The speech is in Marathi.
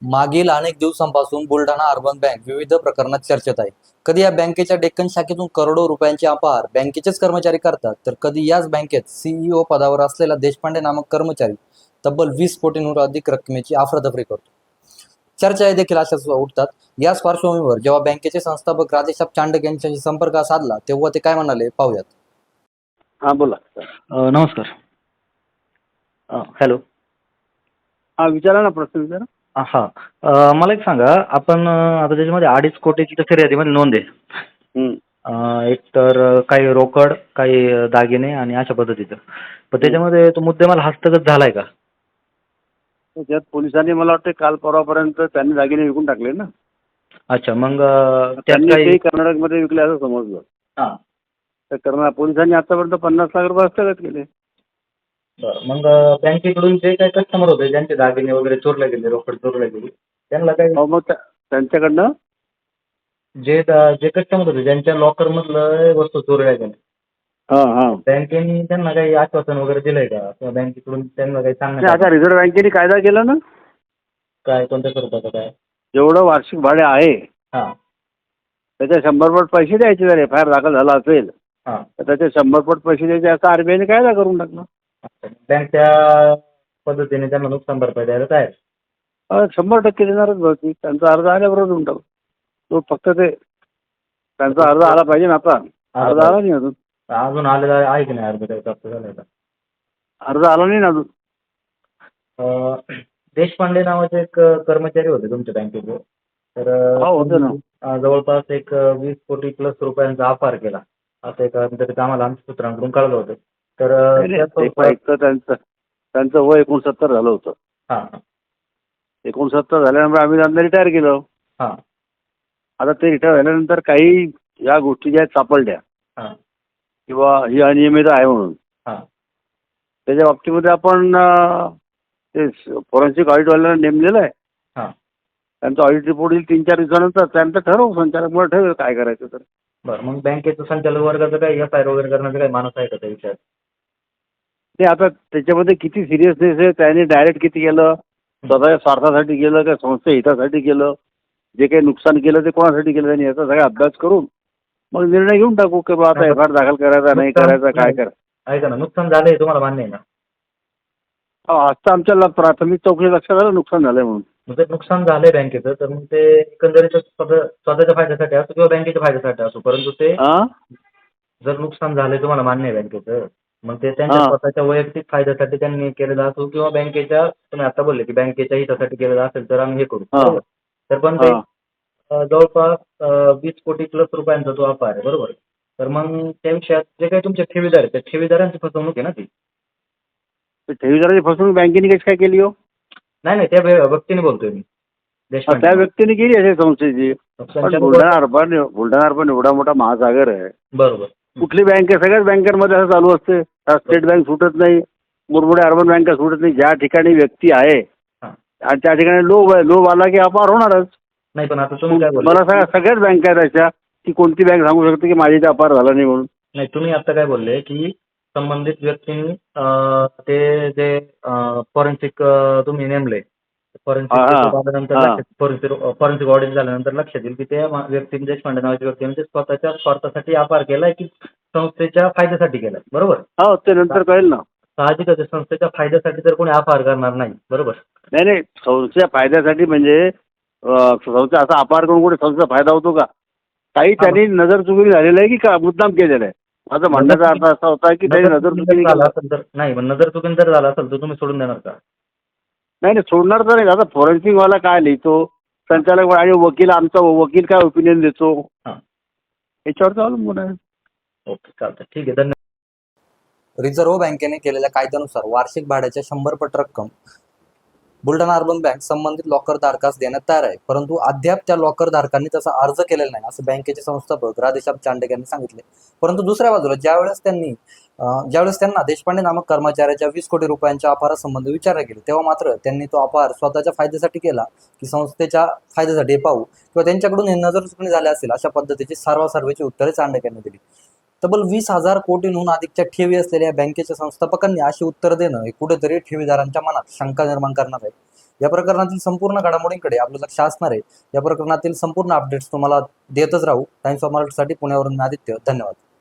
मागील अनेक दिवसांपासून बुलढाणा अर्बन बँक विविध प्रकरणात चर्चेत आहे. कधी या बँकेच्या डेक्कन शाखेतून करोडो रुपयांचे अपहार बँकेचेच कर्मचारी करतात, तर कधी याच बँकेत सीईओ पदावर असलेला देशपांडे नामक कर्मचारी तब्बल 20 कोटींहून अधिक रकमेची अफरातफरी करतो. चर्चा देखील अशाच उठतात. याच पार्श्वभूमीवर जेव्हा बँकेचे संस्थापक राधेश्याम चांडक यांच्याशी संपर्क साधला, तेव्हा ते काय म्हणाले पाहूयात. हा बोला. नमस्कार. हॅलो. हा विचारा ना, प्रश्न विचारा. हां. मला एक सांगा, आपण आता त्याच्यामध्ये 2.5 कोटीची तर फिर्यादीमध्ये नोंद आहे. हम्म. एक तर काही रोकड, काही दागिने आणि अशा पद्धतीचं. पण त्याच्यामध्ये तो मुद्देमाल हस्तगत झालाय का? त्याच्यात पोलिसांनी मला वाटतं काल परवापर्यंत त्यांनी दागिने विकून टाकले ना. अच्छा. मग त्यात त्यांनी काही तेही कर्नाटकमध्ये विकले असं समजलं. हां. तर पोलिसांनी आतापर्यंत 50 लाख रुपये हस्तगत केले. बरं. मग बँकेकडून जे काही कस्टमर होते ज्यांचे दागिने वगैरे चोरले गेले, रोकड चोरली गेली, त्यांना काही हो, मग त्यांच्याकडनं जे कस्टमर होते ज्यांच्या लॉकरमधलं वस्तू चोरल्या गेल्या, हां हां बँकेने त्यांना काही आश्वासन वगैरे दिलंय का? किंवा बँकेकडून त्यांना काही नाही, सांगण्यात आता रिझर्व्ह बँकेने कायदा केला ना, काय कोणत्या स्वरूपाचं काय? जेवढं वार्षिक भाडे आहे हां. त्याच्या 100 पट पैसे द्यायचे. जर एफ आय आर दाखल झाला असेल हां. तर त्याचे 100 पट पैसे द्यायचे, असा आरबीआयने कायदा करून टाकला. अच्छा. बँक त्या पद्धतीने त्यांना नुकसान भरपाई द्यायला तयार. 100% देणारच बहुतेक. त्यांचा अर्ज आल्याबरोबर देऊन टाकू. तो फक्त ते त्यांचा अर्ज आला पाहिजे ना. आता अर्ज आला नाही अजून. अजून आलेला आहे की नाही अर्ज काही प्राप्त झालाय का? अर्ज आला नाही ना अजून. देशपांडे नावाचे एक कर्मचारी होते तुमच्या बँकेचे. तर हो, होते ना. जवळपास एक 20 कोटी प्लस रुपयांचा अपहार केला, असं एकंदरीत आम्हाला आमच्या सूत्रांकडून कळलं होतं. तर एक तर त्यांचं वय 69 झालं होतं. हां. 69 झाल्यानंतर आम्ही त्यांना रिटायर केलं. हां. आता ते रिटायर झाल्यानंतर काही या गोष्टी ज्या आहेत सापडल्या हां. किंवा ही अनियमित आहे म्हणून, हां. त्याच्या बाबतीमध्ये आपण ते फॉरेन्सिक ऑडिटवाल्यांना नेमलेलं आहे. हां. त्यांचा ऑडिट रिपोर्ट येईल 3-4 दिवसानंतर. त्यानंतर ठरवू, संचालक मला ठरवेल काय करायचं तर. बरं. मग बँकेचं संचालक वर्गाचं काही एफ-आय-आर वगैरे करण्याचा काही मानस आहे का त्या विषयात? ते आता त्याच्यामध्ये किती सिरियसनेस आहे, त्याने डायरेक्ट किती केलं, स्वतःच्या स्वार्थासाठी केलं का संस्थे हितासाठी केलं, जे काही नुकसान केलं ते कोणासाठी केलं त्यांनी, याचा सगळा अभ्यास करून मग निर्णय घेऊन टाकू की बा आता एफ आय आर दाखल करायचा नाही करायचा, काय करायचं. ऐका ना, नुकसान झालंय तुम्हाला मान्य आहे ना? आज तर आमच्या प्राथमिक चौकशी लक्षात आलं नुकसान झालंय म्हणून. मग ते नुकसान झालंय बँकेचं, तर मग ते एकंदरीत स्वतःच्या फायद्यासाठी असो किंवा बँकेच्या फायद्यासाठी असो, परंतु ते जर नुकसान झालंय तुम्हाला मान्य आहे बँकेचं, मग ते त्यांच्या स्वतःच्या वैयक्तिक फायद्यासाठी त्यांनी केलेलं असो किंवा बँकेच्या, तुम्ही आता बोलले की बँकेच्या हितासाठी केलेलं असेल तर आम्ही हे करू, बरोबर. तर पण ते जवळपास 20 कोटी प्लस रुपयांचा तो अपहार आहे, बरोबर. तर मग त्या विषयात जे काही तुमचे ठेवीदार आहेत त्या ठेवीदारांची फसवणूक आहे ना ती. ठेवीदाराची फसवणूक बँकेने कशी काय केली हो? नाही नाही, त्या व्यक्तीने बोलतोय मी, देशपांडे. त्या व्यक्तीने केली असेल संस्थेची. पण बुलढाणा अर्बन एवढा मोठा महासागर आहे, बरोबर. कुठली बँक आहे, सगळ्याच बँकांमध्ये असं चालू असते. स्टेट बँक सुटत नाही, मुरमुरे अर्बन बँका सुटत नाही. ज्या ठिकाणी व्यक्ती आहे आणि त्या ठिकाणी लोभ आला की अपहार होणारच. नाही, पण आता तुम्ही काय बोलले, मला सांगा, सगळ्याच बँका आहेत अशा की कोणती बँक सांगू शकते की माझी इथे अपहार झाला नाही म्हणून? नाही, तुम्ही आता काय बोलले की संबंधित व्यक्तींनी ते जे फॉरेन्सिक तुम्ही नेमले, फॉरेन्सिक ऑडिट झाल्यानंतर लक्षात येईल की त्या व्यक्तीने, देशपांडे नावाच्या व्यक्तीने ते स्वतःच्या स्वार्थासाठी अपहार केलाय की संस्थेच्या फायद्यासाठी केलाय, बरोबर. हो, ते नंतर कळेल ना. साहजिकच आहे, संस्थेच्या फायद्यासाठी तर कोणी अपहार करणार नाही, बरोबर. नाही नाही, संस्थेच्या फायद्यासाठी म्हणजे संस्था असा अपहार करून कुठे संस्थेचा फायदा होतो का? काही त्यांनी नजर चुकीने झालेलं आहे की का मुद्दाम केलेलं आहे? माझा म्हणण्याचा अर्थ असा होता की त्यांनी नजर चुकीने झाला असेल तर नाही, पण नजर चुकीने जर झाला असेल तर तुम्ही सोडून देणार का? नाही नाही, सोडणार तर नाही. आता फॉरेन्सिक वाला काय लिहितो, संचालक आणि वकील, आमचा वकील काय ओपिनियन देतो, याच्यावरच अवलंबून आहे. ओके, चालतं, ठीक आहे, धन्यवाद. रिझर्व्ह बँकेने केलेल्या कायद्यानुसार वार्षिक भाड्याच्या 100 पट रक्कम बुलढाणा अर्बन बँक संबंधित लॉकर धारकास देण्यात तयार आहे, परंतु अद्याप त्या लॉकर धारकांनी तसा अर्ज केलेला नाही, असं बँकेचे संस्थापक राधेश्याम चांडक यांनी सांगितले. परंतु दुसऱ्या बाजूला ज्यावेळेस त्यांना देशपांडे नामक कर्मचाऱ्याच्या 20 कोटी रुपयांच्या अपहारासंबंधी विचारले गेले, तेव्हा मात्र त्यांनी तो अपहार स्वतःच्या फायद्यासाठी केला की संस्थेच्या फायद्यासाठी पाहू किंवा त्यांच्याकडून हे नजर चुकणी झाले असेल, अशा पद्धतीची सर्वासर्वेची उत्तरे चांडक यांनी दिली. तब्बल 20,000 कोटींहून अधिकच्या ठेवी असलेल्या या बँकेच्या संस्थापकांनी अशी उत्तर देणं हे कुठेतरी ठेवीदारांच्या मनात शंका निर्माण करणार आहे. या प्रकरणातील संपूर्ण घडामोडींकडे आपलं लक्ष असणार आहे. या प्रकरणातील संपूर्ण अपडेट्स तुम्हाला देतच राहू. टाइम्स ऑफ महाराष्ट्रसाठी पुण्यावरून मी आदित्य. धन्यवाद.